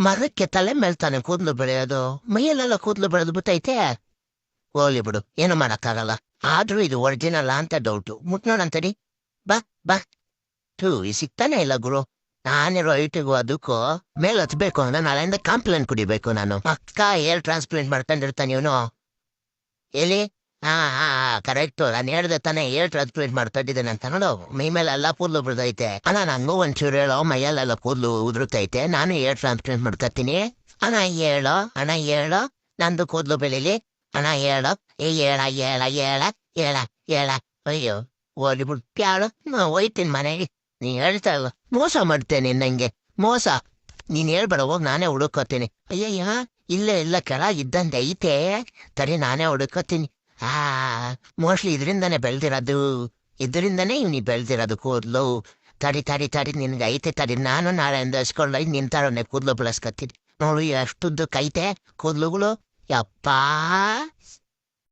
ಮರಕ್ಕೆ ತಲೆ ಮೇಲೆ ತಾನೆ ಕೂದಲು ಬೆಳೆಯೋದು. ಮೈಯಲ್ಲೆಲ್ಲ ಕೂದಲು ಬೆಳೆದು ಬಿಟ್ಟೈತೆ. ಹೋಗ್ಲಿ ಬಿಡು, ಏನು ಮಾಡಕ್ಕಾಗಲ್ಲ. ಆದ್ರೂ ಇದು ಒರಿಜಿನಲ್ ಅಂತ ಡೌಟು. ಮುಟ್ ನೋಡಂತಡಿ. ಬಾ ಬಾ. ಈ ಸಿಗ್ತಾನೆ ಇಲ್ಲ ಗುರು. ನಾನಿರೋ ಐಟಿಗೂ ಅದಕ್ಕೂ ಮೇಲ್ ಹತ್ಬೇಕು ಅಂದ್ರೆ ನಾಳೆಯಿಂದ ಕಾಂಪ್ಲೇಂಟ್ ಕುಡಿಬೇಕು ನಾನು. ಅಕ್ಕ ಏರ್ ಟ್ರಾನ್ಸ್ಪ್ಲಾಂಟ್ ಮಾಡ್ಕೊಂಡಿರ್ತಾನೆ ಇವನು. ಎಲ್ಲಿ? ಕರೆಕ್ಟು. ನಾನು ಹೇಳ್ದೆ ತಾನೇ ಏರ್ ಟ್ರಾನ್ಸ್ಪ್ಲಾಂಟ್ ಮಾಡ್ತಾ ಇಟ್ಟಿದ್ದೇನೆ ಅಂತ. ನೋಡು, ಮೈ ಮೇಲೆ ಎಲ್ಲ ಕೂದಲು ಬಿಡ್ದೈತೆ. ನಂಗೂ ಒಂಚೂರು ಹೇಳೋ, ಮೈಯಲ್ಲೆಲ್ಲ ಕೂದಲು ಉದುರುತ್ತೈತೆ, ನಾನು ಏರ್ ಟ್ರಾನ್ಸ್ಪ್ಲಾಂಟ್ ಮಾಡ್ಕೊತೀನಿ. ಅಣ್ಣ ಹೇಳೋ ನಂದು ಕೂದಲು ಬೆಳೀಲಿ. ಹೇಳೋ. ಹೇಳ ಹೇಳ ಹೇಳ ಹೇಳ ಹೇಳ. ಅಯ್ಯೋ, ಓಡಿಬಿಟ್ಯಾಳು. ಹೋಯ್ತೀನಿ ಮನೆಗೆ. ನೀ ಹೇಳ್ತಾ ಇಲ್ಲ, ಮೋಸ ಮಾಡ್ತೇನೆ ನಂಗೆ. ಮೋಸ. ನೀನ್ ಹೇಳ್ಬೇಡ, ಹೋಗಿ ನಾನೇ ಹುಡುಕೋತೀನಿ. ಅಯ್ಯಯ್ಯ, ಇಲ್ಲ ಕೆಳಗಿದ್ದಂತೆ ಐತೆ. ತಡಿ, ನಾನೇ ಹುಡುಕೋತೀನಿ. ಆ ಮೋಸ್ಟ್ಲಿ ಇದರಿಂದಾನೇ ಬೆಳ್ದಿರೋದು. ಇದರಿಂದನೇ ಇವ್ನಿಗೆ ಬೆಳ್ದಿರೋದು ಕೂದಲು. ತಡಿ ನಿನ್ಗೆ ಐತೆ. ತಡಿ, ನಾನು ನಾಳೆಯಿಂದ ಹಸ್ಕೊಳ್ಳಿ ನಿಂತಾರನೆ ಕೂದಲು ಬೆಳೆಸ್ಕೊತೀನಿ. ನೋಡು ಎಷ್ಟುದ್ದಕ್ಕೆ ಐತೆ ಕೂದಲುಗಳು. ಯಪ್ಪಾ.